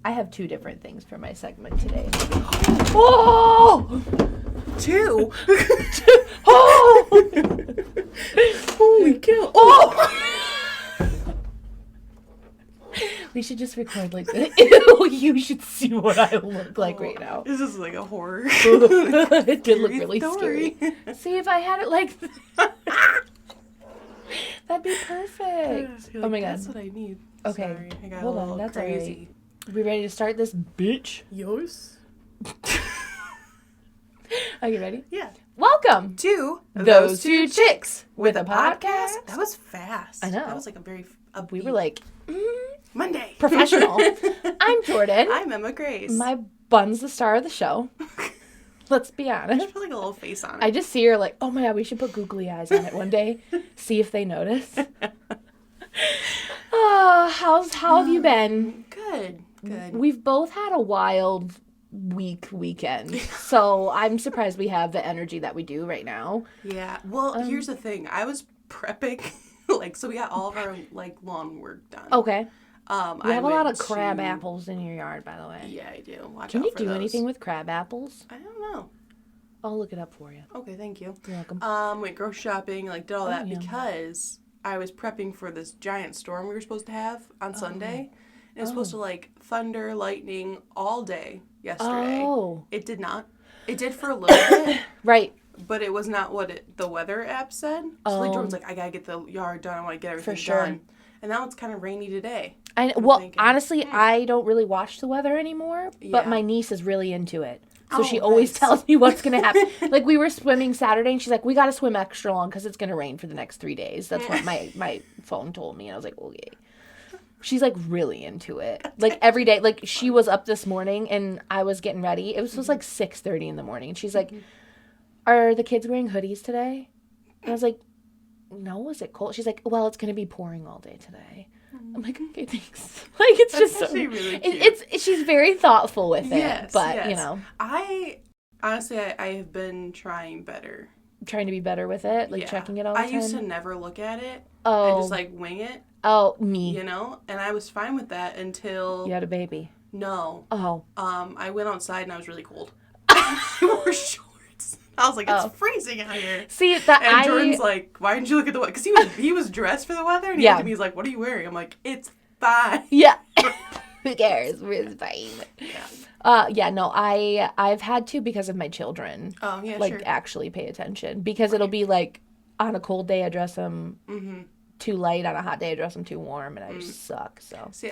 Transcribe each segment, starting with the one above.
I have 2 different things for my segment today. Oh! 2? Oh! Holy cow. Oh! We should just record like this. Ew, you should see what I look like right now. This is like a horror. It did look really scary. See if I had it like that. That'd be perfect. Like, Oh my god. That's what I need. Okay. Sorry, I got Hold a on, little that's crazy. alright. We ready to start this bitch? Yours? Are you ready? Yeah. Welcome to Those Two Chicks with a Podcast. That was fast. I know. That was like a very upbeat. We were like, Monday. professional. I'm Jordan. I'm Emma Grace. My bun's the star of the show. Let's be I honest. should put like a little face on it. I just see her like, oh my god, we should put googly eyes on it one day. See if they notice. How have you been? Good. We've both had a wild weekend. So I'm surprised we have the energy that we do right now. Yeah. Well, here's the thing. I was prepping, so we got all of our lawn work done. Okay. You I have a lot of went crab to- apples in your yard, by the way. Yeah, I do. Watch Can out you for do those. anything with crab apples? I don't know. I'll look it up for you. Okay, thank you. You're welcome. Went grocery shopping, did all that yeah. because I was prepping for this giant storm we were supposed to have on Sunday. And it was supposed to thunder, lightning all day yesterday. Oh. It did not. It did for a little bit, Right. but it was not what the weather app said. So Jordan's like, I gotta get the yard done. I want to get everything sure. done. And now it's kind of rainy today. Well, honestly, I don't really watch the weather anymore, but Yeah. my niece is really into it. So Oh, she always nice. tells me what's going to happen. We were swimming Saturday, and she's like, we got to swim extra long because it's going to rain for the next 3 days. That's what my phone told me. And I was like, okay. She's, really into it. Every day. She was up this morning, and I was getting ready. It was 6:30 in the morning. And she's like, are the kids wearing hoodies today? And I was like, no, is it cold? She's like, well, it's going to be pouring all day today. I'm like, okay, thanks. It's That's just actually really cute. she's very thoughtful with it. Yes, But, yes. I have been trying better. Trying to be better with it, Yeah. checking it all the time. I used to never look at it. Oh. I just wing it, Oh, me. and I was fine with that until You had a baby. no. Oh. I went outside and I was really cold. I wore shorts. I was like, it's freezing out here. See, And Jordan's like, why didn't you look at the weather? Because he was dressed for the weather, and he looked at me, he's like, what are you wearing? I'm like, it's fine. Yeah. Who cares? It's fine. Yeah. No, I've had to because of my children. Oh, yeah, sure. Actually pay attention. Because it'll be on a cold day, I dress them too light. On a hot day, I dress them too warm, and I just suck, so. See,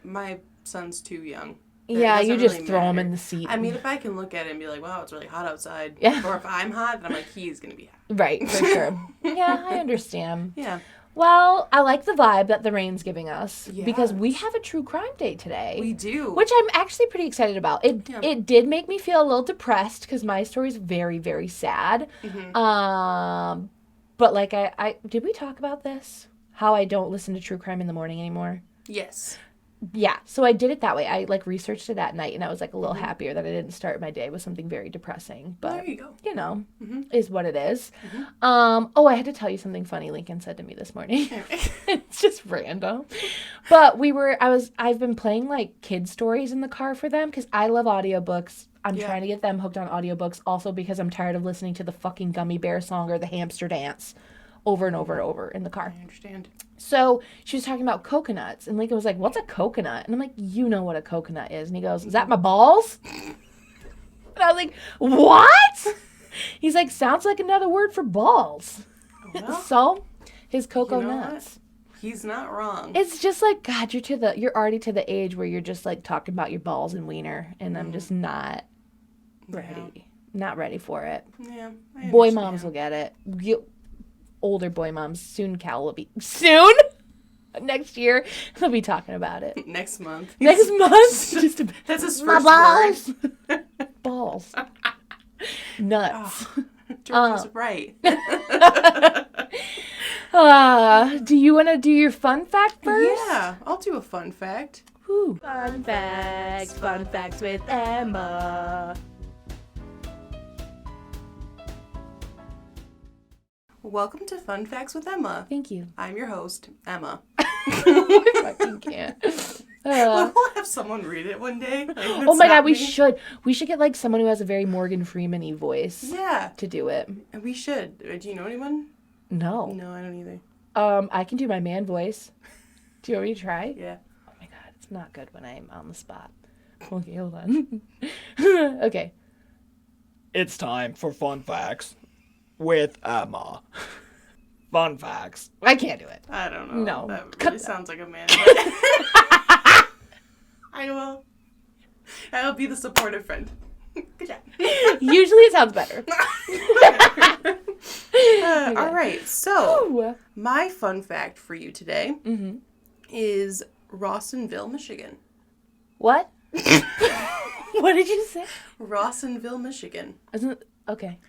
my son's too young. Yeah, you just really throw him matter. in the seat. I mean, if I can look at it and be like, wow, it's really hot outside. Yeah. Or if I'm hot, then I'm like, he's going to be hot. Right, for sure. Yeah, I understand. Yeah. Well, I like the vibe that the rain's giving us because we Yes. have a true crime day today. We do. Which I'm actually pretty excited about. It did make me feel a little depressed because my story's very, very sad. Mm-hmm. But I did we talk about this? How I don't listen to true crime in the morning anymore? Yes. Yeah, so I did it that way. I researched it at night, and I was a little happier that I didn't start my day with something very depressing. But There you go. is what it is. I had to tell you something funny Lincoln said to me this morning. It's just random. But I've been playing kid stories in the car for them because I love audiobooks. I'm trying to get them hooked on audiobooks also because I'm tired of listening to the fucking gummy bear song or the hamster dance over and over and over in the car. I understand. So she was talking about coconuts, and Lincoln was like, what's a coconut? And I'm like, you know what a coconut is. And he goes, is that my balls? And I was like, what? He's like, sounds like another word for balls. Well, So his you know coconuts. what? He's not wrong. It's just God, you're already to the age where you're just talking about your balls and wiener, and I'm just not ready. Not ready for it. Yeah. I Boy understand. moms will get it. Older boy moms. Soon Cal will be. Soon? Next year, he'll be talking about it. Next month. Next month? Just a, That's his my first balls. word. Balls. Nuts. Jordan was right. Do you want to do your fun fact first? Yeah, I'll do a fun fact. Woo. Fun facts with Emma. Welcome to Fun Facts with Emma. Thank you. I'm your host, Emma. I fucking can't. We'll have some someone read it one day? Like, Oh my God, we should. We should get like someone who has a very Morgan Freeman-y voice. Yeah. To do it. We should. Do you know anyone? No. No, I don't either. I can do my man voice. Do you want me to try? Yeah. Oh my God, it's not good when I'm on the spot. Okay, hold on. Okay. It's time for fun facts with Emma. Fun facts. I can't do it. I don't know. No. That Cut really that. sounds like a man. I will. I'll be the supportive friend. Good job. Usually it sounds better. All right. So, Ooh. my fun fact for you today Mm-hmm. is Rawsonville, Michigan. What? What did you say? Rawsonville, Michigan. Isn't it? Okay.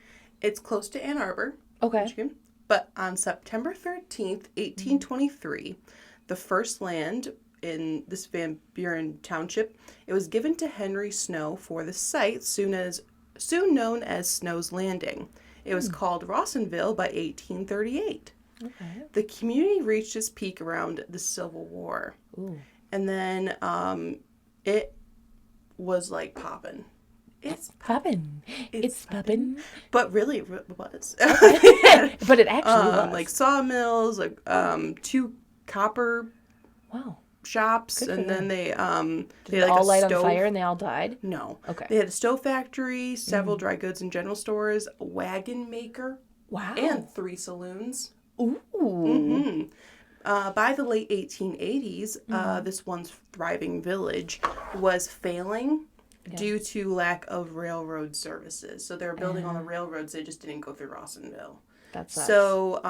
It's close to Ann Arbor, Okay. Michigan. But on September 13th, 1823, the first land in this Van Buren Township, it was given to Henry Snow for the site soon known as Snow's Landing. It was called Rawsonville by 1838. Okay. The community reached its peak around the Civil War. Ooh. And then it was like popping. It's Poppin'. It's poppin'. But really it was. But it actually was. Like sawmills, like 2 copper Wow. shops, Good for and then them. they Did they they had like all a light stove. on fire and they all died? No. Okay. They had a stove factory, several dry goods and general stores, a wagon maker, Wow. and 3 saloons. Ooh. Mm-hmm. By the late 1880s, this once thriving village was failing due to lack of railroad services. So they were building on the railroads, they just didn't go through Rawsonville. That sucks. So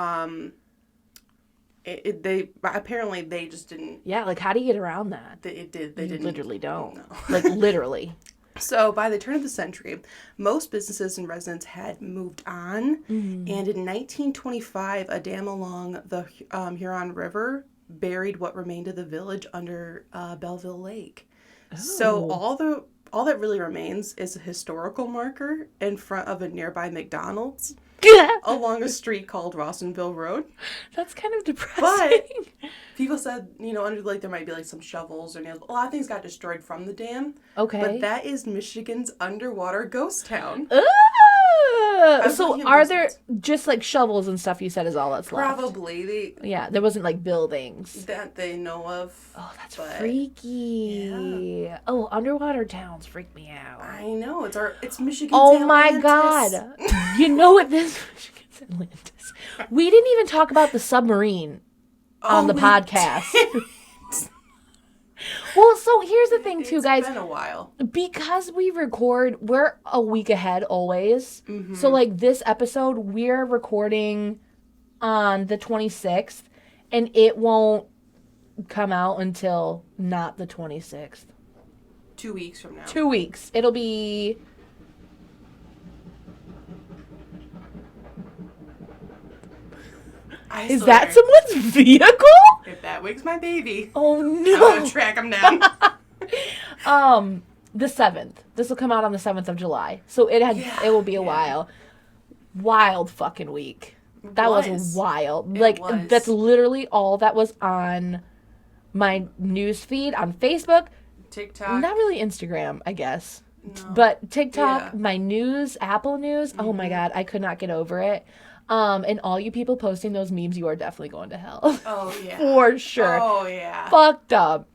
they apparently they just didn't. Yeah, like how do you get around that? They You didn't. literally don't. No. Like literally. So by the turn of the century, most businesses and residents had moved on, and in 1925, a dam along the Huron River buried what remained of the village under Belleville Lake. So all that really remains is a historical marker in front of a nearby McDonald's along a street called Rawsonville Road. That's kind of depressing. But people said, under the lake there might be like some shovels or nails. A lot of things got destroyed from the dam. Okay. But that is Michigan's underwater ghost town. So thinking of are those there things. just like shovels and stuff you said is all that's left? Probably Yeah, there wasn't like buildings. that they know of. Oh, that's but freaky. yeah. Oh, underwater towns freak me out. I know it's Michigan's Oh my Atlantis. God. You know what this Michigan's Atlantis. We didn't even talk about the submarine on the we podcast. Well, so here's the thing too, guys. It's been a while. Because we're a week ahead always. Mm-hmm. So like this episode, we're recording on the 26th and it won't come out until not the 26th. 2 weeks from now. 2 weeks. It'll be... Is that someone's vehicle? If that wakes my baby, Oh I'm no. gonna track him down. The 7th. This will come out on the 7th of July. So it will be a while. Wild fucking week. That was wild. It was. That's literally all that was on my news feed on Facebook. TikTok. Not really Instagram, I guess. No. But TikTok, Yeah. my news, Apple News. Oh my God, I could not get over it. And all you people posting those memes, you are definitely going to hell. Oh yeah. For sure. Oh yeah. Fucked up.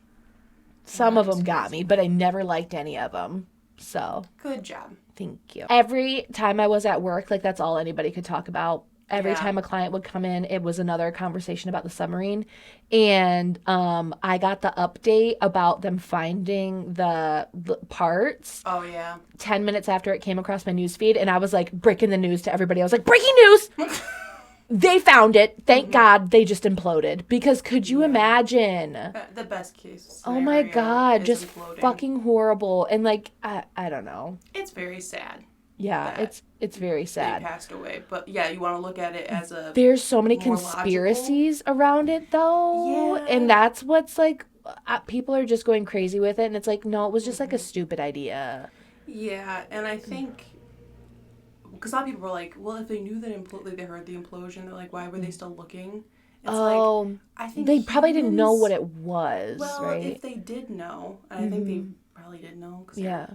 Some of That's them got me, but I never liked any of them. So, Good job. thank you. Every time I was at work, like that's all anybody could talk about. Every Yeah. time a client would come in, it was another conversation about the submarine. And I got the update about them finding the parts Oh yeah. 10 minutes after it came across my news feed. And I was like breaking the news to everybody. I was like, breaking news! They found it. Thank God they just imploded. Because could you imagine? The best case. Oh my scenario God, is just imploding. fucking horrible. And like, I don't know. It's very sad. Yeah, That it's very They sad. passed away, but yeah, you want to look at it as a. There's so many more conspiracies around it though. Yeah. And that's what's like, people are just going crazy with it. And it's like, no, it was just like a stupid idea. Yeah, and I think because a lot of people were like, well, if they knew that they heard the implosion, they're like, why were they still looking? Like, I think they probably didn't know humans- what it was, Well, right? if they did know, and I think they probably did know, because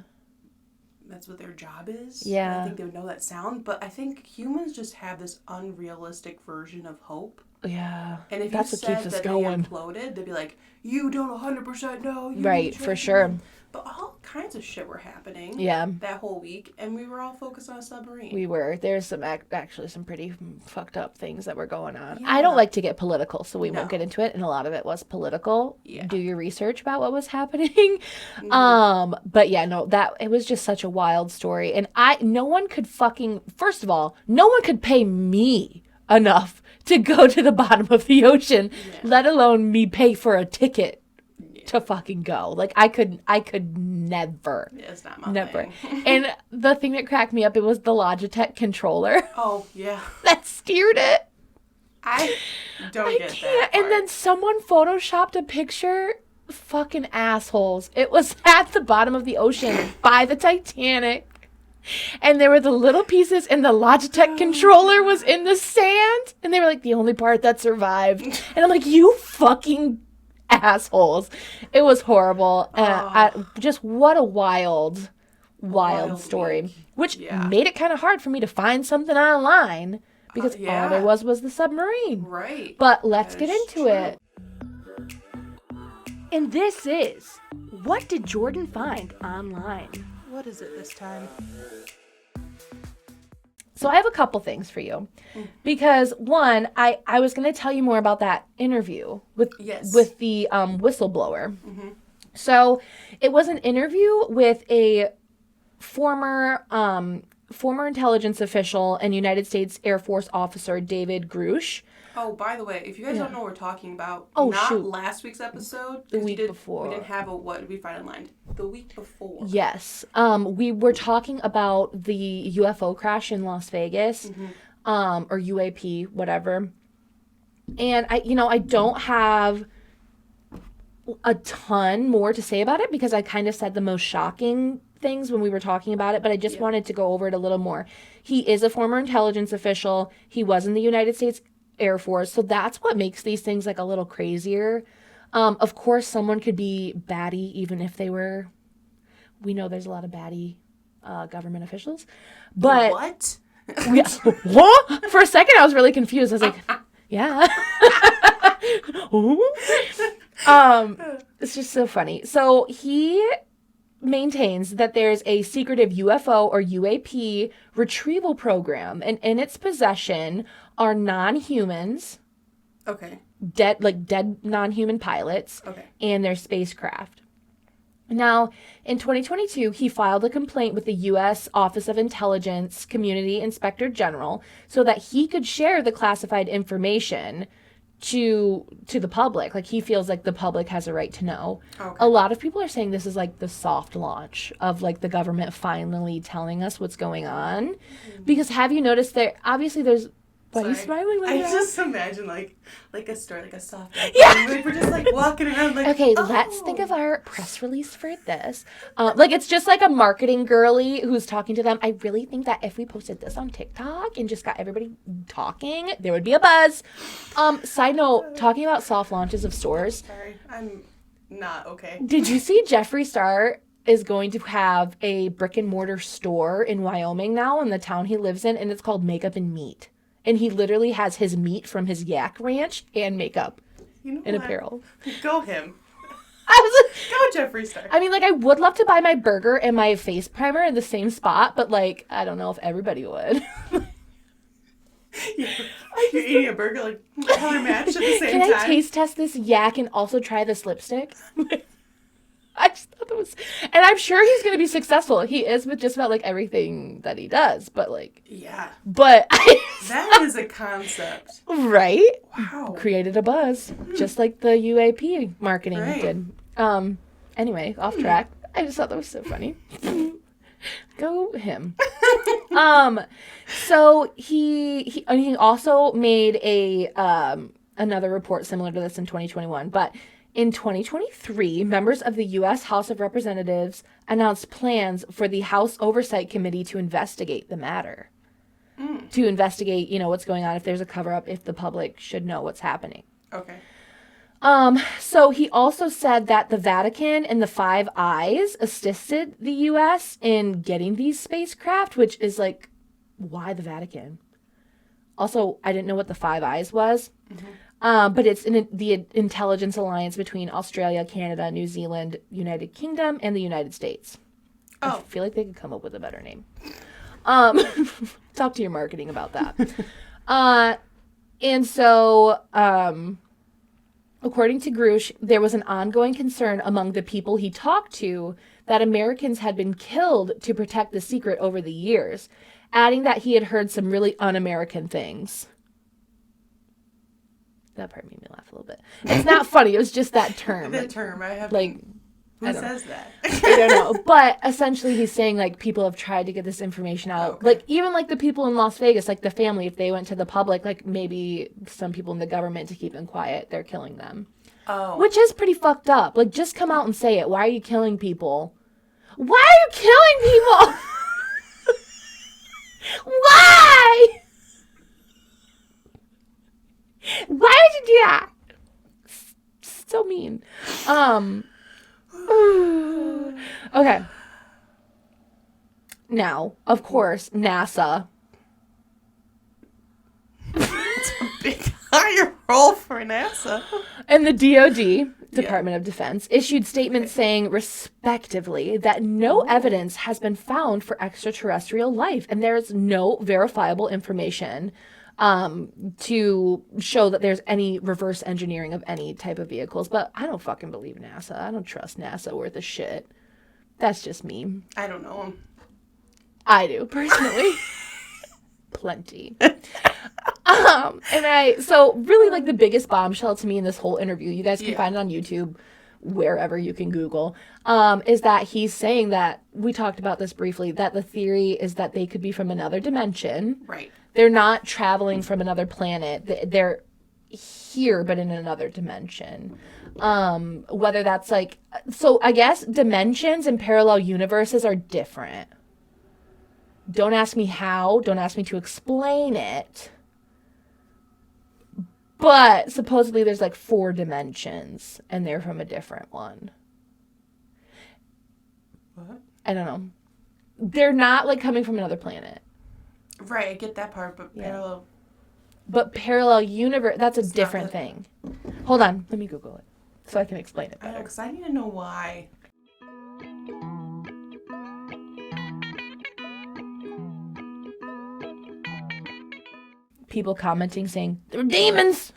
that's what their job is. Yeah. And I think they would know that sound, but I think humans just have this unrealistic version of hope. Yeah. And if that's you what said keeps us that going. they imploded, they'd be like, you don't 100% know. You Right, need to for check sure. in." But all kinds of shit were happening. Yeah. That whole week, and we were all focused on a submarine. We were. There's some actually some pretty fucked up things that were going on. Yeah. I don't like to get political, so we No. won't get into it. And a lot of it was political. Yeah. Do your research about what was happening. But yeah, no, it was just such a wild story. And no one could first of all, no one could pay me enough to go to the bottom of the ocean, let alone me pay for a ticket to fucking go. Like I could never. Yeah, it's not my Never. thing. And the thing that cracked me up, it was the Logitech controller Oh, yeah. that steered it. I don't get that. And then someone photoshopped a picture. Fucking assholes. It was at the bottom of the ocean by the Titanic. And there were the little pieces, and the Logitech controller was in the sand. And they were like, the only part that survived. And I'm like, you fucking assholes. It was horrible. Just what a wild story. week. Which Yeah. made it kind of hard for me to find something online. Because yeah. all there was the submarine. Right. But let's That get is into true. it. And this is, what did Jordan find online? What is it this time? So I have a couple things for you. Because one, I was going to tell you more about that interview with the whistleblower. So it was an interview with a former intelligence official and United States Air Force officer, David Grush. Oh, by the way, if you guys don't know what we're talking about, shoot. last week's episode. The week before. We didn't have what did we find online? The week before. Yes. We were talking about the UFO crash in Las Vegas, or UAP, whatever. And I don't have a ton more to say about it because I kind of said the most shocking things when we were talking about it, but I just wanted to go over it a little more. He is a former intelligence official. He was in the United States Air Force, so that's what makes these things like a little crazier. Of course, someone could be batty even if they were. We know there's a lot of batty government officials, but What? what? For a second, I was really confused. I was like, yeah. It's just so funny. So he maintains that there's a secretive UFO or UAP retrieval program, and in its possession are non-humans, dead non-human pilots, and their spacecraft. Now, in 2022, he filed a complaint with the U.S. Office of Intelligence Community Inspector General so that he could share the classified information to the public. Like, he feels like the public has a right to know. A lot of people are saying this is like the soft launch of like the government finally telling us what's going on. Because have you noticed that obviously there's Why are you smiling like that? I just imagine like a story, like a soft. Yeah. Like we're just like walking around like. Okay, let's think of our press release for this. Like it's just like a marketing girly who's talking to them. I really think that if we posted this on TikTok and just got everybody talking, there would be a buzz. Side note, talking about soft launches of stores. Sorry, I'm not okay. Did you see Jeffree Star is going to have a brick and mortar store in Wyoming now in the town he lives in, and it's called Makeup and Meat. And he literally has his meat from his yak ranch and makeup and apparel. Go him. I Go Jeffree Star. mean, like, I would love to buy my burger and my face primer in the same spot, but, like, I don't know if everybody would. You're eating a burger, like, color match at the same time. Can I taste test this yak and also try this lipstick? I just thought that was... And I'm sure he's going to be successful. He is with just about, like, everything that he does, but, like... Yeah. But... That is a concept. Right? Wow. Created a buzz, just like the UAP marketing did. Anyway, off track. I just thought that was so funny. Go him. So he also made another report similar to this in 2021, but in 2023, members of the U.S. House of Representatives announced plans for the House Oversight Committee to investigate the matter. to investigate, what's going on, if there's a cover-up, if the public should know what's happening. Okay. So he also said that the Vatican and the Five Eyes assisted the U.S. in getting these spacecraft, which is like, why the Vatican? Also, I didn't know what the Five Eyes was, but it's the intelligence alliance between Australia, Canada, New Zealand, United Kingdom, and the United States. I feel like they could come up with a better name. Talk to your marketing about that. And so, according to Grush, there was an ongoing concern among the people he talked to that Americans had been killed to protect the secret over the years, adding that he had heard some really un-American things. That part made me laugh a little bit. It's not funny. It was just that term. The term. I have like. Who says that? I don't know. But essentially he's saying, like, people have tried to get this information out. Okay. Like, even, like, the people in Las Vegas, like, the family, if they went to the public, like, maybe some people in the government to keep them quiet, they're killing them. Oh. Which is pretty fucked up. Like, just come out and say it. Why are you killing people? Why are you killing people? Why? Why would you do that? So mean. Okay. Now, of course, NASA. It's a big higher role for NASA. And the DoD, Department of Defense, issued statements saying, respectively, that no evidence has been found for extraterrestrial life, and there is no verifiable information to show that there's any reverse engineering of any type of vehicles. But I don't fucking believe NASA. I don't trust NASA worth a shit. That's just me. I don't know him. I do, personally. Plenty. So really, like, the biggest bombshell to me in this whole interview, you guys can find it on YouTube, wherever you can Google, is that he's saying that, we talked about this briefly, that the theory is that they could be from another dimension. Right. They're not traveling from another planet. They're here, but in another dimension. Whether that's like... So I guess dimensions and parallel universes are different. Don't ask me how. Don't ask me to explain it. But supposedly there's like 4 dimensions, and they're from a different one. What? I don't know. They're not like coming from another planet. Right, I get that part, but parallel... But parallel universe, that's a different thing. Hold on, let me Google it so I can explain it better. Because I need to know why. People commenting saying, they're demons!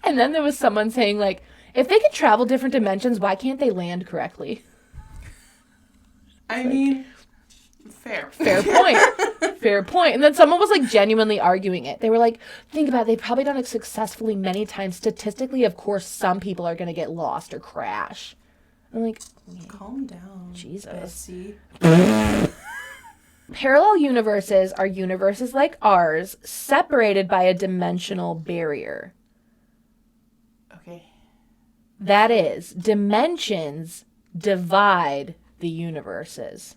And then there was someone saying, like, if they can travel different dimensions, why can't they land correctly? I mean... Fair point. Fair point. And then someone was like genuinely arguing it. They were like, think about it, they've probably done it successfully many times. Statistically, of course, some people are going to get lost or crash. I'm like, calm down. Jesus. Bessie. Parallel universes are universes like ours, separated by a dimensional barrier. Okay. That is, dimensions divide the universes.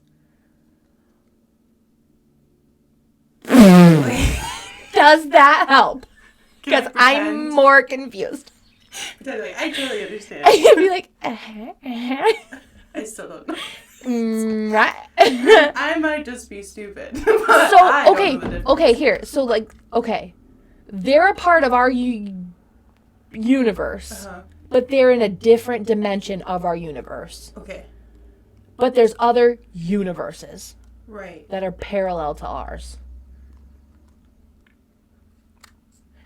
Does that help? Because I'm more confused. I totally understand. I'd be like, I still don't know. Right. I might just be stupid. So, okay, here. So, like, okay. They're a part of our universe, but they're in a different dimension of our universe. Okay. But there's other universes. Right. That are parallel to ours.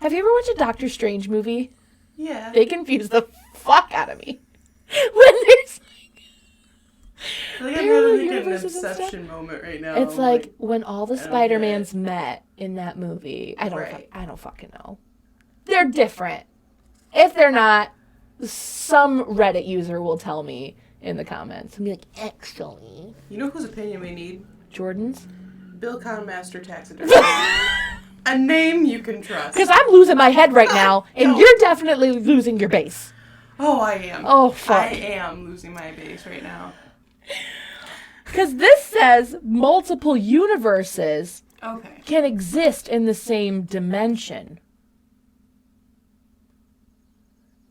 Have you ever watched a Doctor Strange movie? Yeah. They confuse the fuck out of me. When there's like I'm having like an Inception moment right now. It's like when all the Spider-Mans met in that movie. I don't fucking know. They're different. If they're not, some Reddit user will tell me in the comments and be like, actually. You know whose opinion we need? Jordan's? Bill Conmaster Taxidermy. A name you can trust. Because I'm losing my head right now, and you're definitely losing your base. Oh, I am. Oh, fuck. I am losing my base right now. Because this says multiple universes Okay. can exist in the same dimension.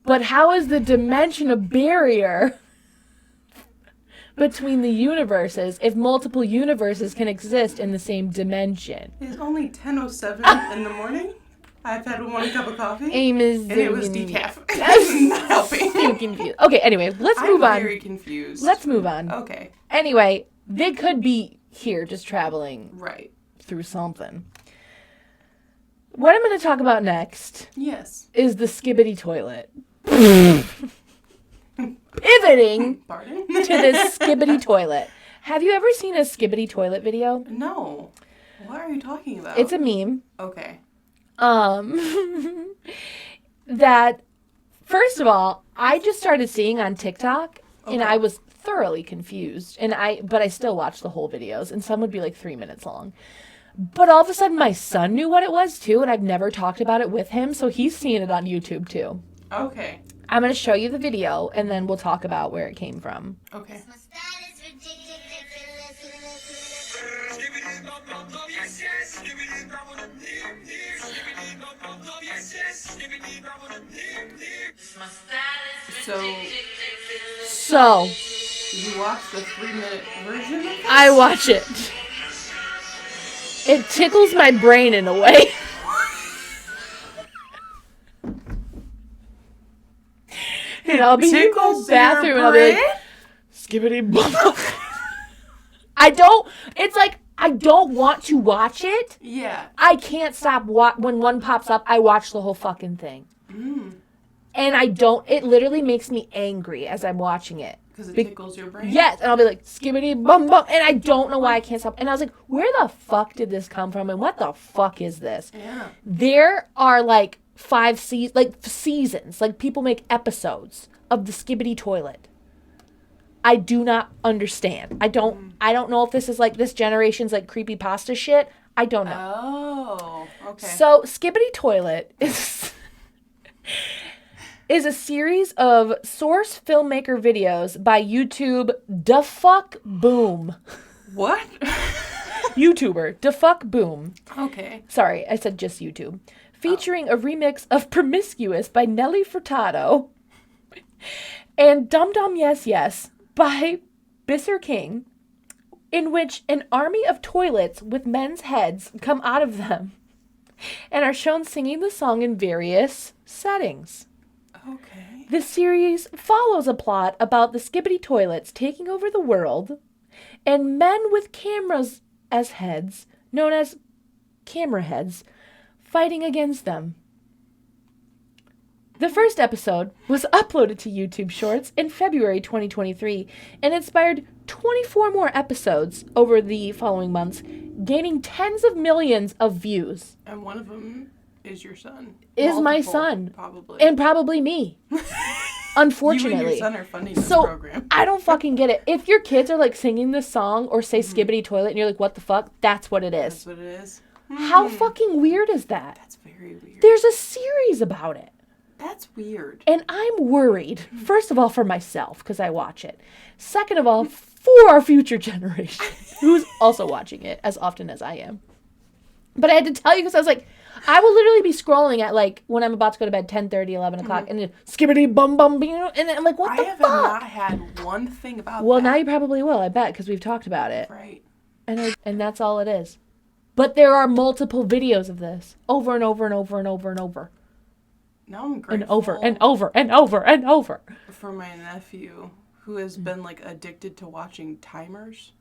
But how is the dimension a barrier between the universes if multiple universes can exist in the same dimension? It's only 10:07 in the morning. I've had 1 cup of coffee. Aim is and it was decaf. Not helping. So confused. Okay, anyway, let's move on. I'm very confused. Let's move on. Okay. Anyway, they could be here just traveling Right. through something. What I'm going to talk about next Yes. is the skibbity toilet. Pivoting Pardon? to this skibbity toilet. Have you ever seen a skibbity toilet video? No. What are you talking about? It's a meme. Okay. That, first of all, I just started seeing on TikTok, and I was thoroughly confused. But I still watched the whole videos, and some would be like 3 minutes long. But all of a sudden, my son knew what it was too, and I've never talked about it with him, so he's seeing it on YouTube too. Okay. I'm going to show you the video, and then we'll talk about where it came from. Okay. So, You watched the 3-minute version of this? I watch it. It tickles my brain in a way. And I'll be in the Tickles bathroom your and I'll be like, brain? skibbity bum. I don't want to watch it. Yeah. I can't stop when one pops up, I watch the whole fucking thing. And it literally makes me angry as I'm watching it. Because it tickles your brain? Yes, and I'll be like, skibbity bum bum, and I don't know why I can't stop. And I was like, where the fuck did this come from, and what the fuck is this? Yeah. There are like 5 seasons, like people make episodes of the skibbity toilet. I do not understand. I don't know if this is like this generation's like creepypasta shit. I don't know. Oh, okay. So skibbity toilet is a series of source filmmaker videos by YouTube Da Fuck Boom. What? YouTuber Da Fuck Boom. Okay. Sorry, I said just YouTube. Featuring a remix of Promiscuous by Nelly Furtado and Dum Dum Yes Yes by Bisser King, in which an army of toilets with men's heads come out of them and are shown singing the song in various settings. Okay. The series follows a plot about the skibbity toilets taking over the world and men with cameras as heads, known as camera heads, fighting against them. The first episode was uploaded to YouTube Shorts in February 2023 and inspired 24 more episodes over the following months, gaining tens of millions of views. And one of them is your son. Is my Multiple, son. Probably. And probably me. Unfortunately. You and your son are funding this So, program. I don't fucking get it. If your kids are like singing this song or say skibbity toilet and you're like, what the fuck? That's what it is. That's what it is. How fucking weird is that? That's very weird. There's a series about it. That's weird. And I'm worried, first of all, for myself, because I watch it. Second of all, for our future generation, who's also watching it as often as I am. But I had to tell you because I was like, I will literally be scrolling at like, when I'm about to go to bed, 10:30, 11 o'clock, and then skibbity bum bum, and I'm like, what the I have fuck? not had one thing about Well, that. now you probably will, I bet, because we've talked about it. Right. And that's all it is. But there are multiple videos of this, over and over and over and over and over. Now I'm grateful. And over and over and over and over. For my nephew, who has been like addicted to watching timers.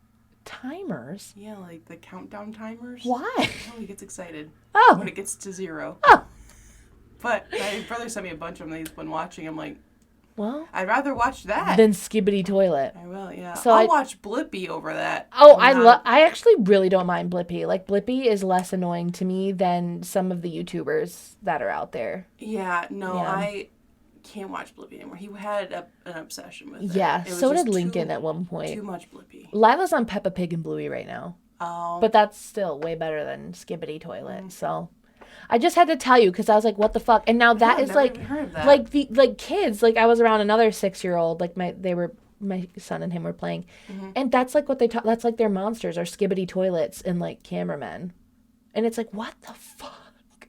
Timers? Yeah, like the countdown timers. Why? Oh, he gets excited Oh. when it gets to 0. Oh. But my brother sent me a bunch of them that he's been watching. I'm like, Well, I'd rather watch that. then skibbity toilet. I will, yeah. So I'll watch Blippi over that. Oh, Not- I actually really don't mind Blippi. Like, Blippi is less annoying to me than some of the YouTubers that are out there. Yeah, no, Yeah. I can't watch Blippi anymore. He had an obsession with it. Yeah, It was so just did Lincoln too- at one point. Too much Blippi. Lila's on Peppa Pig and Bluey right now. Oh. But that's still way better than skibbity toilet. So I just had to tell you because I was like, what the fuck? And now that I've is never like, even heard of that. like kids. Like I was around another 6-year-old. Like my son and him were playing, and that's like what they talk. That's like their monsters are skibbity toilets and like cameramen. And it's like, what the fuck?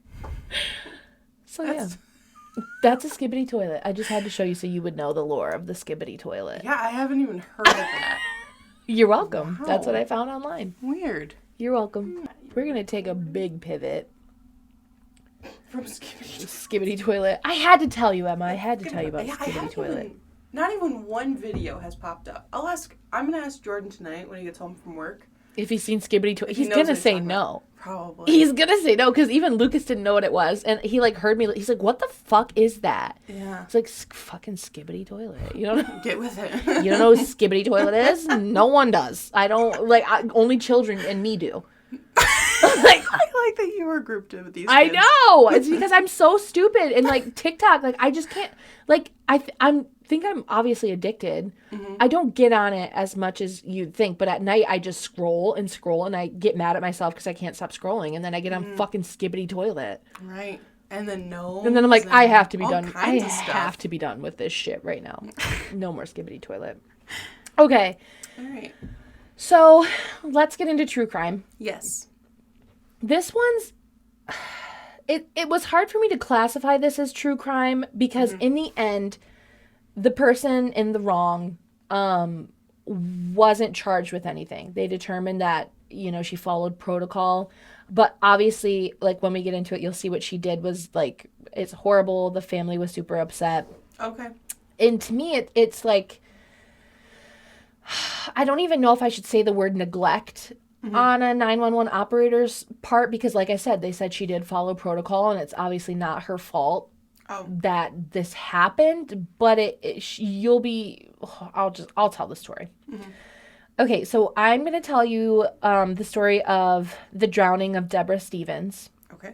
So, yeah. That's a skibbity toilet. I just had to show you so you would know the lore of the skibbity toilet. Yeah, I haven't even heard of that. You're welcome. Wow. That's what I found online. Weird. You're welcome. We're going to take a big pivot. From skibbity. Skibbity toilet. I had to tell you, Emma. I had to tell you about skibbity toilet. Not even one video has popped up. I'm going to ask Jordan tonight when he gets home from work. If he's seen skibbity toilet, he's knows going to what say he's talking no. Probably. He's going to say no because even Lucas didn't know what it was. And he like heard me. He's like, what the fuck is that? Yeah. It's like fucking skibbity toilet. You don't know? Get with it. You don't know what skibbity toilet is? No one does. I don't only children and me do. Like, I like that you were grouped in with these kids. I know. It's because I'm so stupid and like TikTok. Like I just can't. Like I think I'm obviously addicted. Mm-hmm. I don't get on it as much as you'd think, but at night I just scroll and I get mad at myself because I can't stop scrolling, and then I get on fucking skibbity toilet. Right. And then And then I'm like, I have to be done. I have have to be done with this shit right now. No more skibbity toilet. Okay. All right. So let's get into true crime. Yes. This one's, it was hard for me to classify this as true crime because in the end, the person in the wrong wasn't charged with anything. They determined that, she followed protocol. But obviously, like, when we get into it, you'll see what she did was, like, it's horrible. The family was super upset. Okay. And to me, it's like, I don't even know if I should say the word neglect on a 911 operator's part because, like I said, they said she did follow protocol, and it's obviously not her fault that this happened. But I'll tell the story. Mm-hmm. Okay, so I'm going to tell you the story of the drowning of Deborah Stevens. Okay.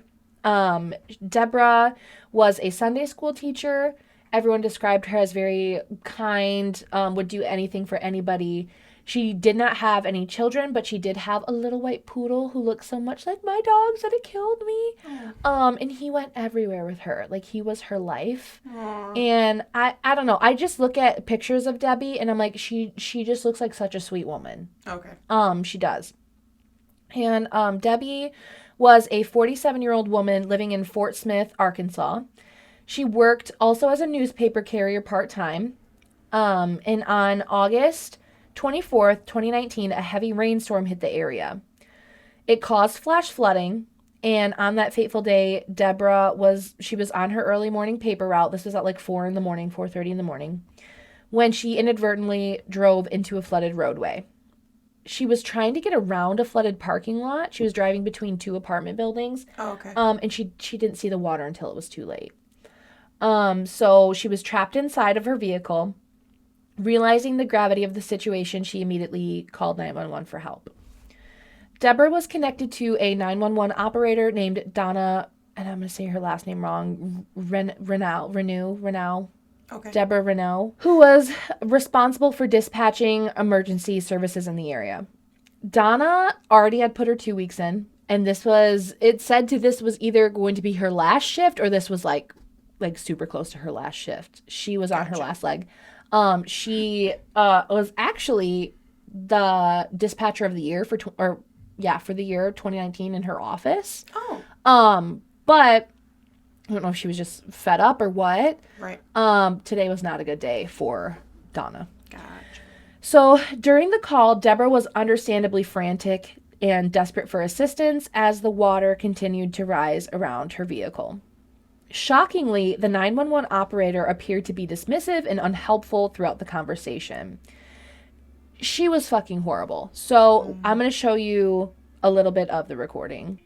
Deborah was a Sunday school teacher. Everyone described her as very kind, would do anything for anybody. She did not have any children, but she did have a little white poodle who looked so much like my dogs that it killed me. And he went everywhere with her. Like, he was her life. And I don't know. I just look at pictures of Debbie, and I'm like, she just looks like such a sweet woman. Okay. She does. And Debbie was a 47-year-old woman living in Fort Smith, Arkansas. She worked also as a newspaper carrier part-time. And on August 24th, 2019, a heavy rainstorm hit the area. It caused flash flooding, and on that fateful day, Deborah was on her early morning paper route. This was at like 4:30 in the morning, when she inadvertently drove into a flooded roadway. She was trying to get around a flooded parking lot. She was driving between two apartment buildings. Oh, okay. And she didn't see the water until it was too late. So she was trapped inside of her vehicle. Realizing the gravity of the situation, she immediately called 911 for help. Deborah was connected to a 911 operator named Donna, and I'm going to say her last name wrong, Renaud. Okay. Deborah Renaud, who was responsible for dispatching emergency services in the area. Donna already had put her 2 weeks in, and this was either going to be her last shift, or this was like super close to her last shift. She was on her last leg. She was actually the dispatcher of the year for the year 2019 in her office. Oh. But I don't know if she was just fed up or what. Right. Today was not a good day for Donna. Gotcha. So during the call, Deborah was understandably frantic and desperate for assistance as the water continued to rise around her vehicle. Shockingly, the 911 operator appeared to be dismissive and unhelpful throughout the conversation. She was fucking horrible. So I'm going to show you a little bit of the recording.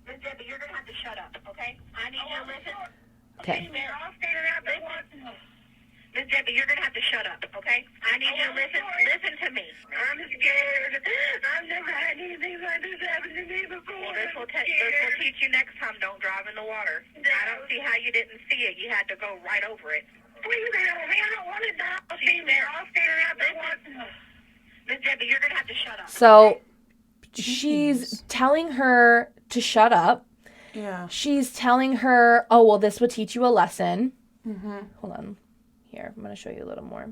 Debbie, you're going to have to shut up, okay? I need you to listen. Okay. Miss Debbie, you're going to have to shut up, okay? I need you to listen. Listen to me. I'm scared. I've never had anything like this happen to me before. Well, this will teach you next time. Don't drive in the water. I don't see how you didn't see it. You had to go right over it. Please help me. I don't want to die. I'll stay there. Miss Debbie, you're going to have to shut up. So she's telling her to shut up. Yeah. She's telling her, oh, well, this would teach you a lesson. Mm-hmm. Hold on. Here, I'm going to show you a little more.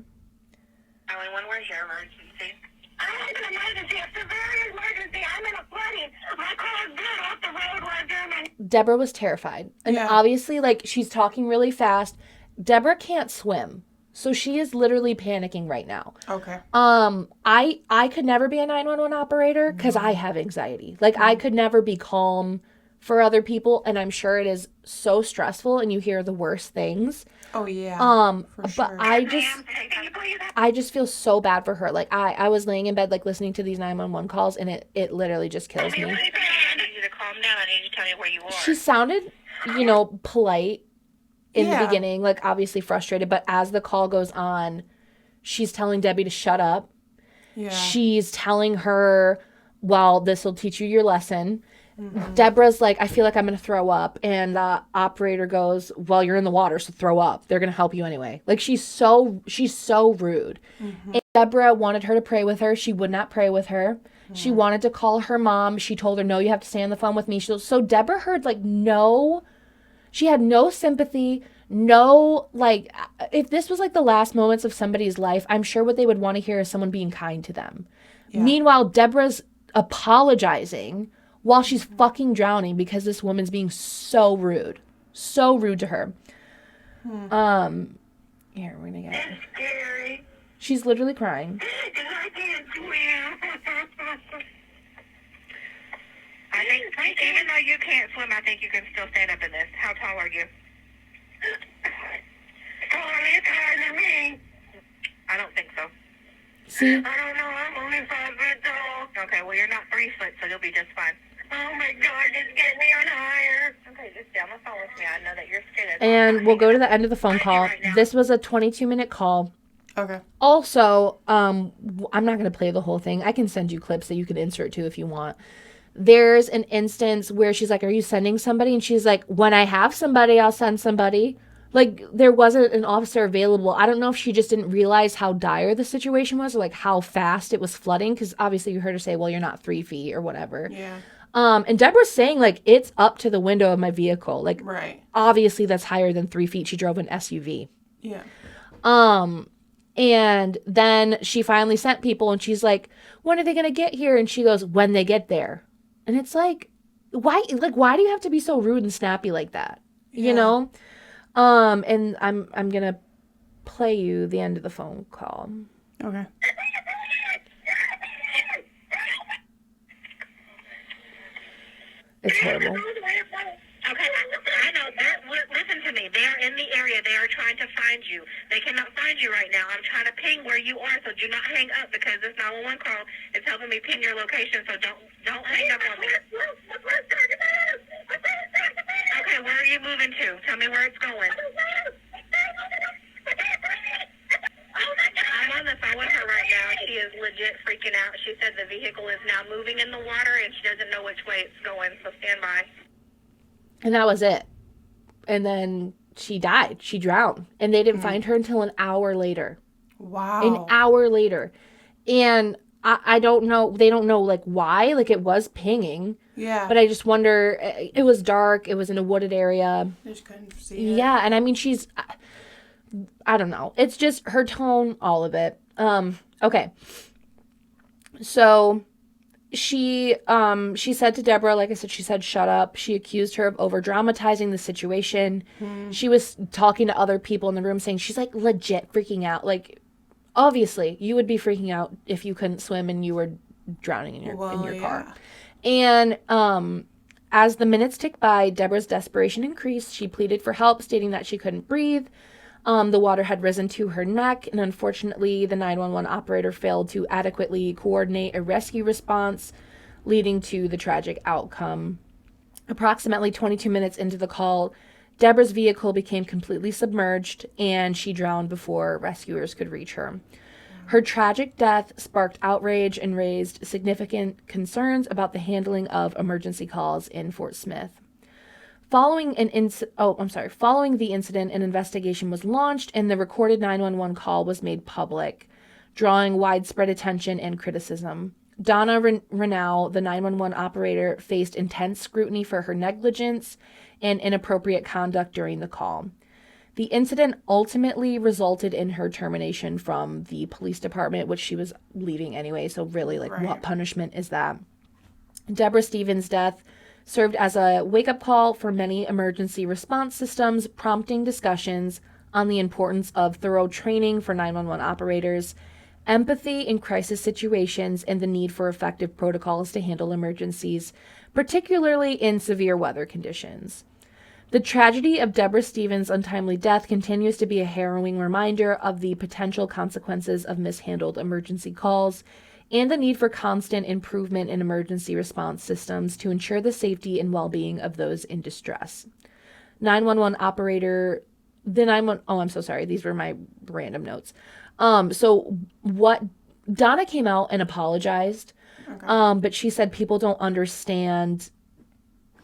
911, where's your emergency? I have an emergency, a severe emergency. emergency. I'm in a flooding. My car's good off the road where I'm doing. Deborah was terrified. And Yeah. obviously, like, she's talking really fast. Deborah can't swim. So she is literally panicking right now. Okay. I could never be a 911 operator because I have anxiety. Like, I could never be calm for other people, and I'm sure it is so stressful, and you hear the worst things. Oh yeah. For But sure. I Ma'am, just can you please? I just feel so bad for her. Like, I was laying in bed, like, listening to these 911 calls, and it literally just kills me. I need you to calm down. I need you to tell me where you are. She sounded, polite in the Yeah. beginning, like, obviously frustrated, but as the call goes on, she's telling Debbie to shut up. Yeah. She's telling her, well, this will teach you your lesson. Deborah's like, I feel like I'm going to throw up. And the operator goes, well, you're in the water, so throw up. They're going to help you anyway. Like, she's so rude. And Deborah wanted her to pray with her. She would not pray with her. She wanted to call her mom. She told her, no, you have to stay on the phone with me. So Deborah heard, like, no, she had no sympathy. No, like, if this was like the last moments of somebody's life, I'm sure what they would want to hear is someone being kind to them. Yeah. Meanwhile, Deborah's apologizing while she's fucking drowning because this woman's being so rude to her. Here, we're gonna get it. It's scary. She's literally crying. Because I can't swim. I think, even though you can't swim, I think you can still stand up in this. How tall are you? It's higher than me. I don't think so. See? I don't know. I'm only 5 foot tall. Okay, well, you're not 3 foot, so you'll be just fine. Oh, my God. Just get me on higher. Okay, just stay on the phone with me. I know that you're scared. And we'll go to the end of the phone call. Right now. This was a 22-minute call. Okay. Also, I'm not going to play the whole thing. I can send you clips that you can insert to if you want. There's an instance where she's like, are you sending somebody? And she's like, when I have somebody, I'll send somebody. Like, there wasn't an officer available. I don't know if she just didn't realize how dire the situation was or, like, how fast it was flooding. Because obviously you heard her say, well, you're not 3 feet or whatever. Yeah. And Deborah's saying, like, it's up to the window of my vehicle. Like, Right. obviously that's higher than 3 feet. She drove an SUV. Yeah. And then she finally sent people and she's like, when are they going to get here? And she goes, when they get there. And it's like, why do you have to be so rude and snappy like that? You Yeah. know? And I'm going to play you the end of the phone call. Okay. It's horrible. Okay, I know. Listen to me. They are in the area. They are trying to find you. They cannot find you right now. I'm trying to ping where you are, so do not hang up because this 911 call is helping me ping your location. So don't hang up on me. Okay, where are you moving to? Tell me where it's going. I'm on the phone with her right now. She is legit freaking out. She said the vehicle is now moving in the water and she doesn't know which way it's going. So stand by. And that was it. And then she died. She drowned. And they didn't find her until an hour later. Wow. An hour later. And I don't know. They don't know, like, why. Like, it was pinging. Yeah. But I just wonder. It was dark. It was in a wooded area. I just couldn't see it. Yeah. And I mean, she's. I don't know. It's just her tone, all of it. Okay. So she said to Deborah, like I said, she said, shut up. She accused her of over dramatizing the situation. She was talking to other people in the room saying she's like legit freaking out. Like, obviously you would be freaking out if you couldn't swim and you were drowning in your car. And, as the minutes ticked by, Deborah's desperation increased. She pleaded for help, stating that she couldn't breathe. The water had risen to her neck, and unfortunately, the 911 operator failed to adequately coordinate a rescue response, leading to the tragic outcome. Approximately 22 minutes into the call, Deborah's vehicle became completely submerged, and she drowned before rescuers could reach her. Her tragic death sparked outrage and raised significant concerns about the handling of emergency calls in Fort Smith. Following the incident, an investigation was launched and the recorded 911 call was made public, drawing widespread attention and criticism. Donna Renaud, the 911 operator, faced intense scrutiny for her negligence and inappropriate conduct during the call. The incident ultimately resulted in her termination from the police department, which she was leaving anyway, so really, like, what punishment is that? Deborah Stevens' death served as a wake-up call for many emergency response systems, prompting discussions on the importance of thorough training for 911 operators, empathy in crisis situations, and the need for effective protocols to handle emergencies, particularly in severe weather conditions. The tragedy of Deborah Stevens' untimely death continues to be a harrowing reminder of the potential consequences of mishandled emergency calls and the need for constant improvement in emergency response systems to ensure the safety and well-being of those in distress. 911 operator, oh, I'm so sorry. These were my random notes. So what, Donna came out and apologized, but she said people don't understand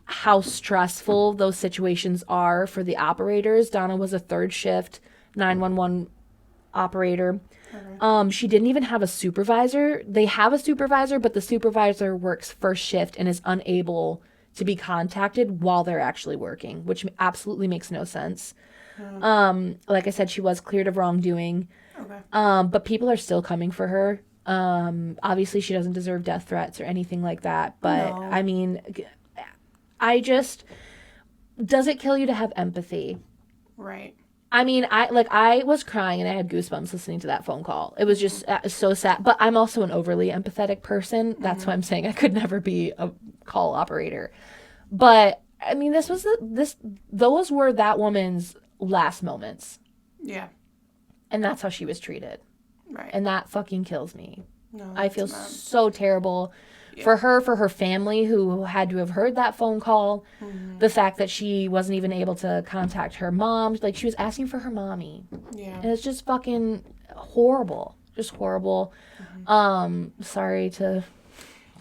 how stressful those situations are for the operators. Donna was a third shift 911 operator. She didn't even have a supervisor. They have a supervisor, but the supervisor works first shift and is unable to be contacted while they're actually working, which absolutely makes no sense. Like I said, she was cleared of wrongdoing. But people are still coming for her. Obviously she doesn't deserve death threats or anything like that. But no. I mean, does it kill you to have empathy? Right. I mean, I was crying and I had goosebumps listening to that phone call. It was just so sad. But I'm also an overly empathetic person. That's why I'm saying I could never be a call operator. But I mean, those were that woman's last moments. Yeah. And that's how she was treated. Right. And that fucking kills me. No, I feel so terrible for her family who had to have heard that phone call. The fact that she wasn't even able to contact her mom. Like, she was asking for her mommy. Yeah. And it's just fucking horrible. Just horrible. Sorry to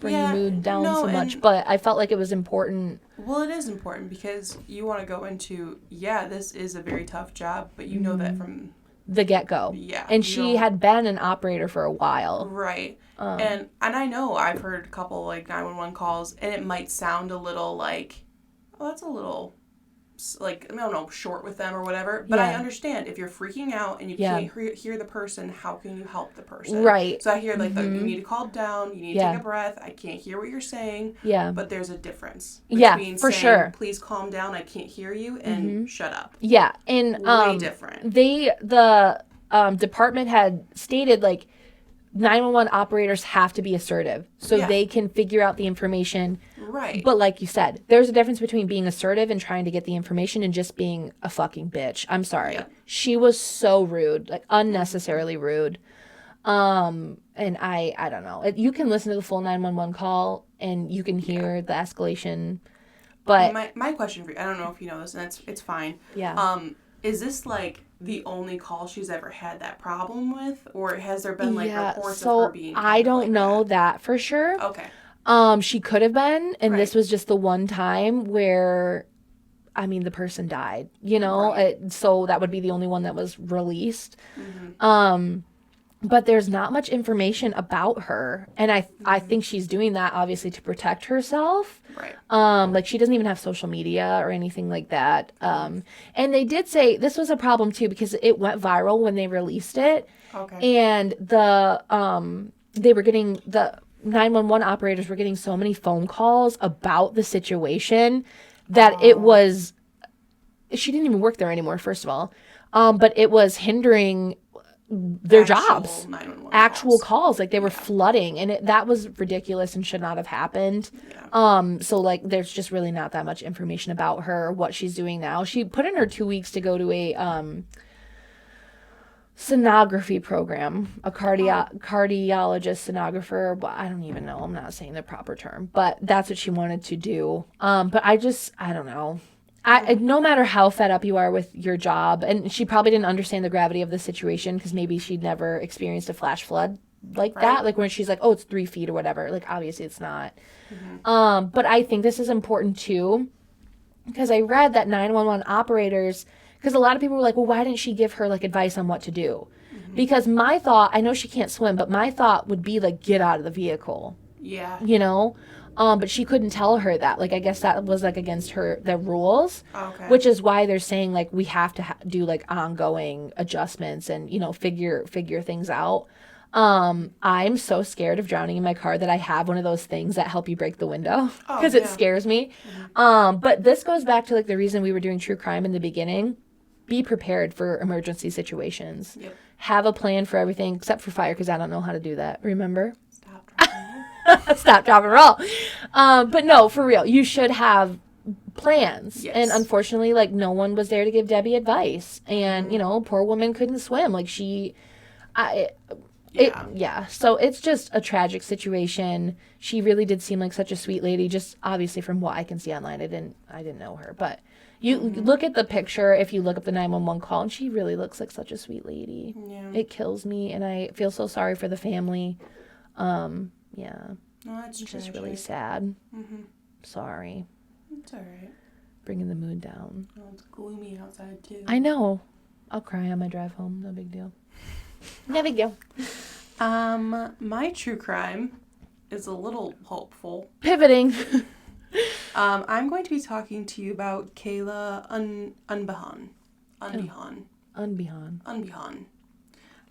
bring the mood down so much, but I felt like it was important. Well, it is important because you want to go into, this is a very tough job, but you know that from the get-go. Yeah. And she had been an operator for a while. Right. And I know I've heard a couple, 911 calls, and it might sound a little that's a little, I don't know, short with them or whatever. But I understand. If you're freaking out and you can't hear the person, how can you help the person? Right. So I hear, you need to calm down, you need to take a breath, I can't hear what you're saying. Yeah. But there's a difference between for saying, sure, please calm down, I can't hear you, and shut up. Yeah. And way different. The department had stated, 911 operators have to be assertive so they can figure out the information. Right. But like you said, there's a difference between being assertive and trying to get the information and just being a fucking bitch. I'm sorry. Yeah. She was so rude, unnecessarily rude. And I don't know. You can listen to the full 911 call and you can hear the escalation. But my question for you, I don't know if you know this, and it's fine. Yeah. Is this the only call she's ever had that problem with, or has there been reports of her being? I don't know that for sure. Okay. She could have been, and this was just the one time where, the person died. So that would be the only one that was released. But there's not much information about her, and I think she's doing that obviously to protect herself. Right. She doesn't even have social media or anything like that. And they did say this was a problem too because it went viral when they released it. Okay. And the 911 operators were getting so many phone calls about the situation that it was. She didn't even work there anymore, first of all. But it was hindering their jobs, actual calls. They were flooding, and that was ridiculous and should not have happened. So there's just really not that much information about her, what she's doing now. She put in her 2 weeks to go to a sonography program, a cardiologist sonographer. But I don't even know, I'm not saying the proper term, but that's what she wanted to do. But I don't know. No matter how fed up you are with your job, and she probably didn't understand the gravity of the situation because maybe she'd never experienced a flash flood that, when she's it's 3 feet or whatever. Obviously it's not. But I think this is important too, because I read that 911 operators, because a lot of people were like, well, why didn't she give her advice on what to do? Because my thought, I know she can't swim, but my thought would be get out of the vehicle. Yeah. But she couldn't tell her that. I guess that was against the rules. Okay. Which is why they're saying we have to do ongoing adjustments and figure things out. I'm so scared of drowning in my car that I have one of those things that help you break the window Oh, because it scares me. But this goes back to like the reason we were doing true crime in the beginning. Be prepared for emergency situations. Yep. Have a plan for everything except for fire because I don't know how to do that. Remember? Stop, drop, and roll. Stop, drop, and roll. But no, for real, you should have plans. Yes. And unfortunately, like, no one was there to give Debbie advice. And, you know, poor woman couldn't swim. Like, yeah. So it's just a tragic situation. She really did seem like such a sweet lady, just obviously from what I can see online. I didn't know her. But you look at the picture, if you look up the 911 call, and she really looks like such a sweet lady. Yeah. It kills me, and I feel so sorry for the family. Yeah. No, that's It's just tragic. really sad. Mm-hmm. Sorry. It's all right. Bringing the mood down. Oh, it's gloomy outside, too. I know. I'll cry on my drive home. No big deal. No big deal. My true crime is a little hopeful. Pivoting. I'm going to be talking to you about Kayla Unbehan. Unbehan.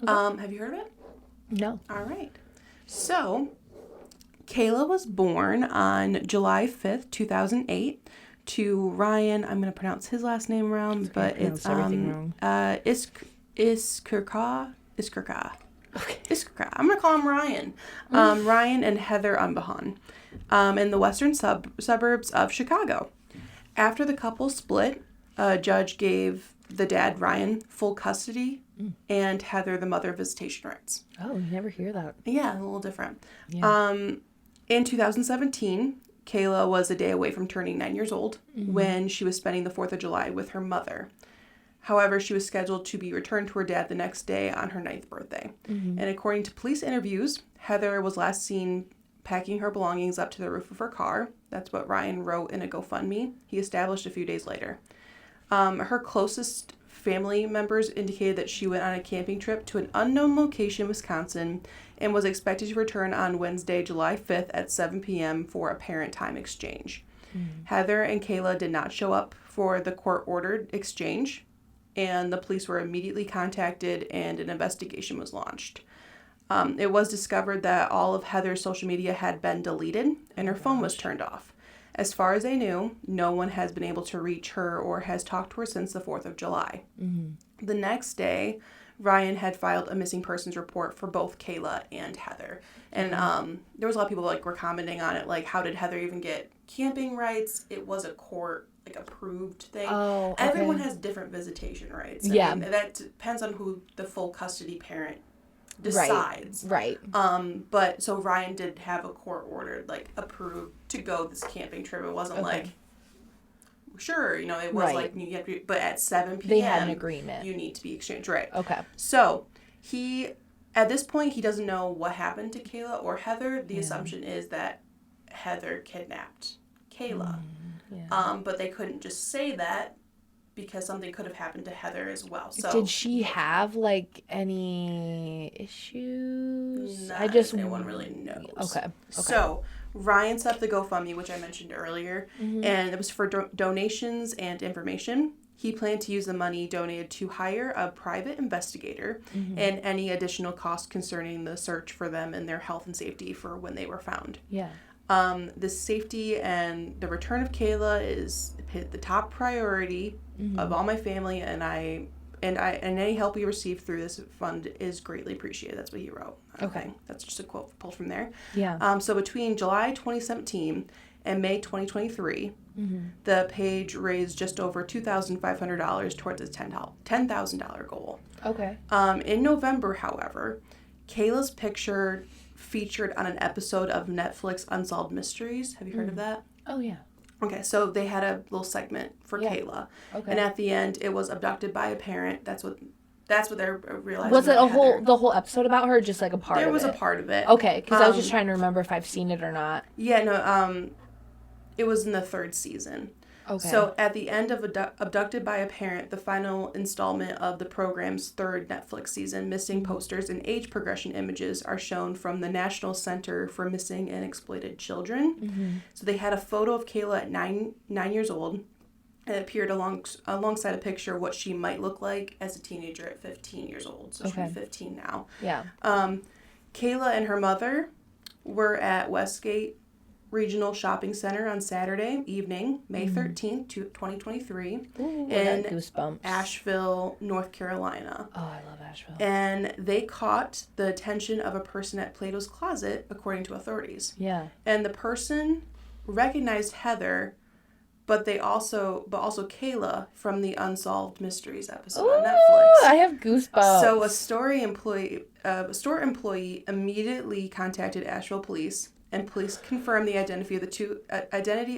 Have you heard of it? No. All right. So, Kayla was born on July 5th, 2008 to Ryan. I'm going to pronounce his last name wrong, but it's everything wrong. Iskirka. Okay. Iskirka. I'm going to call him Ryan. Ryan and Heather Unbehan in the western suburbs of Chicago. After the couple split, a judge gave the dad, Ryan, full custody and Heather the mother visitation rights. Oh, you never hear that. Yeah, a little different. Yeah. In 2017, Kayla was a day away from turning 9 years old when she was spending the 4th of July with her mother. However, she was scheduled to be returned to her dad the next day on her 9th birthday. And according to police interviews, Heather was last seen packing her belongings up to the roof of her car. That's what Ryan wrote in a GoFundMe he established a few days later. Her closest family members indicated that she went on a camping trip to an unknown location in Wisconsin and was expected to return on Wednesday, July 5th at 7 p.m. for a parent time exchange. Heather and Kayla did not show up for the court-ordered exchange, and the police were immediately contacted and an investigation was launched. It was discovered that all of Heather's social media had been deleted and her phone was turned off. As far as they knew, no one has been able to reach her or has talked to her since the 4th of July. The next day, Ryan had filed a missing persons report for both Kayla and Heather. And there was a lot of people were commenting on it, like, how did Heather even get camping rights? It was a court approved thing. Oh, okay. Everyone has different visitation rights. I mean, that depends on who the full custody parent decides. Right. But so Ryan did have a court ordered, approved to go this camping trip. It wasn't sure, it was you have to, but at 7 p.m. They had an agreement. You need to be exchanged, right? Okay. So at this point, he doesn't know what happened to Kayla or Heather. The assumption is that Heather kidnapped Kayla. But they couldn't just say that because something could have happened to Heather as well. So did she have any issues? No one really knows. Okay. So Ryan set up the GoFundMe, which I mentioned earlier, and it was for donations and information. He planned to use the money donated to hire a private investigator and any additional costs concerning the search for them and their health and safety for when they were found. Yeah. The safety and the return of Kayla is the top priority of all my family, and any help we receive through this fund is greatly appreciated. That's what he wrote. Okay. That's just a quote pulled from there. Yeah. So between July 2017 and May 2023, the page raised just over $2,500 towards its $10,000 goal. Okay. In November, however, Kayla's picture featured on an episode of Netflix Unsolved Mysteries. Have you heard of that? Oh, yeah. Okay, so they had a little segment for Kayla. Okay. And at the end, it was abducted by a parent. That's what they're realizing. Was it Heather. the whole episode about her, or just a part of it? There was a part of it. Okay, because I was just trying to remember if I've seen it or not. Yeah, no, it was in the 3rd season. Okay. So at the end of Abducted by a Parent, the final installment of the program's 3rd Netflix season, missing posters and age progression images are shown from the National Center for Missing and Exploited Children. So they had a photo of Kayla at 9 years old, and it appeared alongside a picture of what she might look like as a teenager at 15 years old. So she's 15 now. Yeah. Kayla and her mother were at Westgate Regional Shopping Center on Saturday evening, May 13th, 2023, Ooh, I in got goosebumps. Asheville, North Carolina. Oh, I love Asheville. And they caught the attention of a person at Plato's Closet, according to authorities. Yeah. And the person recognized Heather, but also Kayla from the Unsolved Mysteries episode on Netflix. I have goosebumps. So a store employee immediately contacted Asheville police, and police confirmed the identity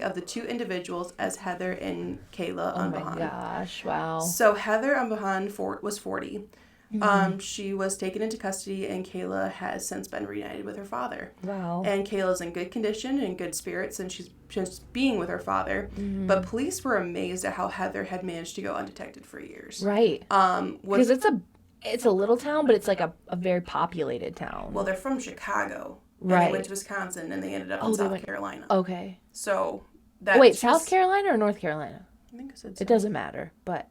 of the two individuals as Heather and Kayla Unbahan. Oh my gosh! Wow. So Heather Unbahan was 40. She was taken into custody, and Kayla has since been reunited with her father. Wow. And Kayla's in good condition and good spirits, and she's just being with her father. But police were amazed at how Heather had managed to go undetected for years. Right. Because it's a little town, but it's like a very populated town. Well, they're from Chicago. And Right. they went to Wisconsin, and they ended up in South Carolina. Okay. So South Carolina or North Carolina? I think I said It doesn't matter, but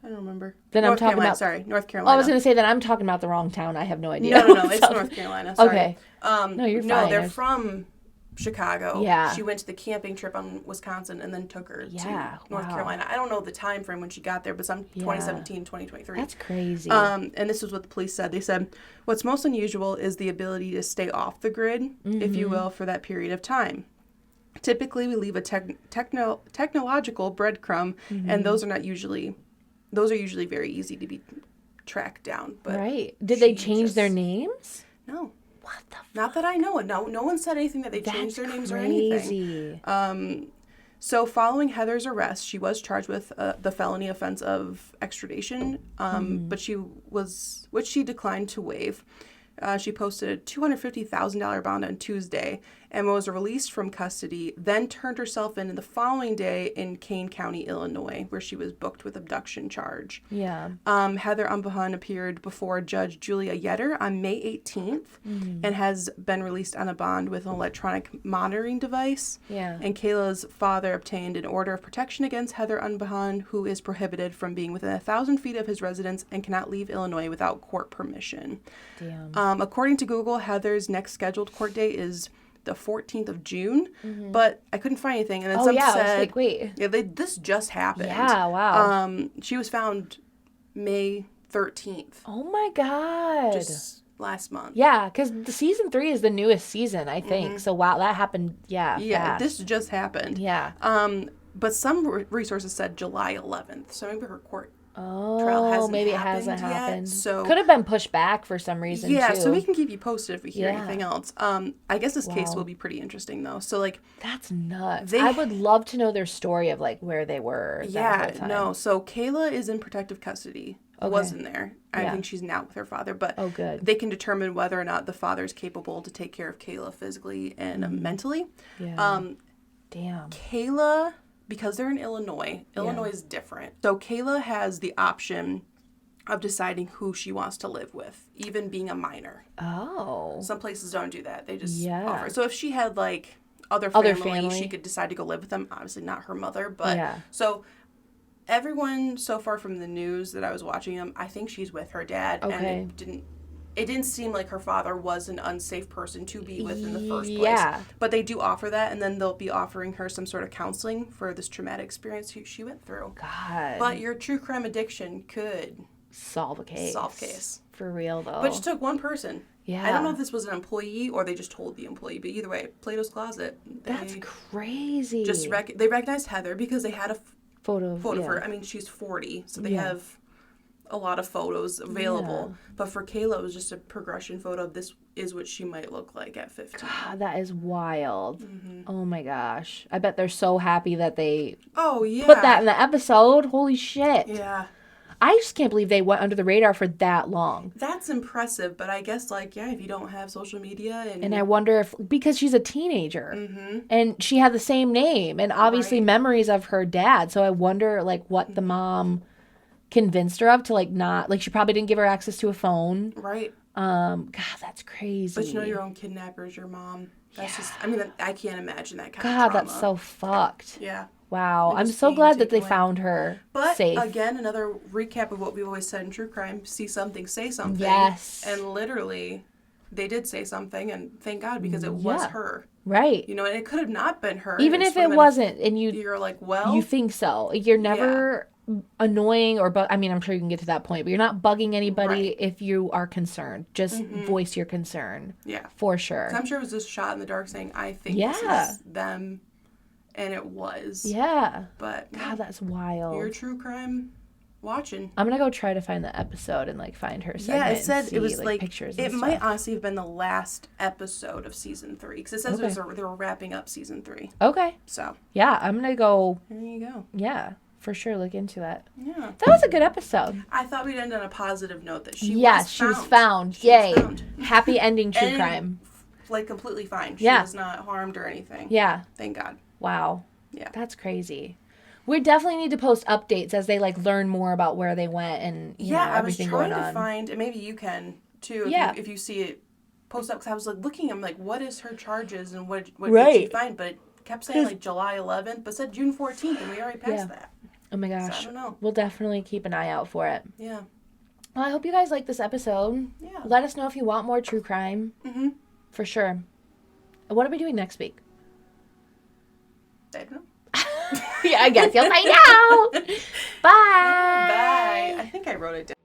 I don't remember. Then North I'm talking Carolina, about. sorry, North Carolina. I was gonna say that I'm talking about the wrong town. I have no idea. No, it's North Carolina. Sorry. Okay. No, you're No, fine. they're from Chicago. Yeah. She went to the camping trip on Wisconsin and then took her to North wow. Carolina. I don't know the time frame when she got there, but some 2017, 2023. That's crazy. And this is what the police said. They said, what's most unusual is the ability to stay off the grid, if you will, for that period of time. Typically, we leave a technological breadcrumb, and those are usually very easy to be tracked down. But right. Did they change their names? No. What the Not that I know. No one said anything that they changed their names or anything. So following Heather's arrest, she was charged with the felony offense of extradition, but which she declined to waive. She posted a $250,000 bond on Tuesday and was released from custody, then turned herself in the following day in Kane County, Illinois, where she was booked with abduction charge. Yeah. Heather Unbahan appeared before Judge Julia Yetter on May 18th and has been released on a bond with an electronic monitoring device. Yeah. And Kayla's father obtained an order of protection against Heather Unbahan, who is prohibited from being within 1,000 feet of his residence and cannot leave Illinois without court permission. Damn. According to Google, Heather's next scheduled court date is the 14th of June, but I couldn't find anything. And then some I was said, like, wait. Yeah, this just happened. Yeah, wow. She was found May 13th. Oh my God. Just last month. Yeah, because the season 3 is the newest season, I think. So wow, that happened. Yeah. Fast. This just happened. Yeah. But some resources said July 11th, so maybe her court trial hasn't maybe it happened hasn't yet, happened. so could have been pushed back for some reason. Yeah, too. so we can keep you posted if we hear Yeah. anything else. I guess this case Wow. will be pretty interesting though. So like That's nuts. They- I would love to know their story of like where they were. That whole time. no. So Kayla is in protective custody. Okay. Was in there. I Yeah. think she's now with her father, but Oh, good. they can determine whether or not the father is capable to take care of Kayla physically and mentally. Yeah. Damn. Kayla, because they're in Illinois is different. So Kayla has the option of deciding who she wants to live with, even being a minor. Oh. Some places don't do that. They just Yeah. offer. So if she had like other family, she could decide to go live with them. Obviously not her mother, but Yeah. so everyone so far from the news that I was watching them, I think she's with her dad. Okay. And it didn't seem like her father was an unsafe person to be with in the first place. Yeah. But they do offer that, and then they'll be offering her some sort of counseling for this traumatic experience she went through. God. But your true crime addiction could solve a case. For real though. Which took one person. Yeah. I don't know if this was an employee or they just told the employee, but either way, Plato's Closet. That's crazy. They recognized Heather because they had a photo of her. I mean, she's 40, so they have a lot of photos available. Yeah. But for Kayla, it was just a progression photo of this is what she might look like at 15. God, that is wild. Oh my gosh. I bet they're so happy that they put that in the episode. Holy shit. Yeah. I just can't believe they went under the radar for that long. That's impressive, but I guess, like, if you don't have social media And I wonder if, because she's a teenager, and she had the same name, and obviously memories of her dad, so I wonder, like, what the mom convinced her of to, like, not, like, she probably didn't give her access to a phone. Right. God, that's crazy. But you know your own kidnapper is your mom. That's just, I mean, I can't imagine that kind of God, trauma. that's so fucked. Yeah. Wow. Like I'm just so being glad that they taken away. found her But safe. again, another recap of what we've always said in true crime: see something, say something. Yes. And literally, they did say something, and thank God, because it was her. Right. You know, and it could have not been her. Even if it wasn't, and you're like, well, you think so. You're never annoying or I mean, I'm sure you can get to that point, but you're not bugging anybody if you are concerned. Just voice your concern. Yeah. For sure. I'm sure it was just shot in the dark saying, I think this is them, and it was. Yeah. But God, that's wild. You're true crime watching. I'm gonna go try to find the episode and like find her segment. Yeah, it said it was like pictures. It and might stuff. honestly have been the last episode of season 3 because it says they were wrapping up season 3. Okay. So yeah, I'm gonna go. There you go. Yeah, for sure. Look into that. Yeah, that was a good episode. I thought we'd end on a positive note that she she was found. Yay! Was found. Happy ending. True crime. Like completely fine. She was not harmed or anything. Yeah. Thank God. Wow. Yeah. That's crazy. We definitely need to post updates as they like learn more about where they went and you know, everything going on. I was trying to find, and maybe you can too, if you see it post up, because I was like looking, I'm like, what is her charges and what did she find? But it kept saying like July 11th, but said June 14th, and we already passed that. Oh my gosh. So I don't know. We'll definitely keep an eye out for it. Yeah. Well, I hope you guys like this episode. Yeah. Let us know if you want more true crime. Mm-hmm. For sure. What are we doing next week? I don't know. Yeah, I guess you'll find out. Bye. Bye. I think I wrote it down.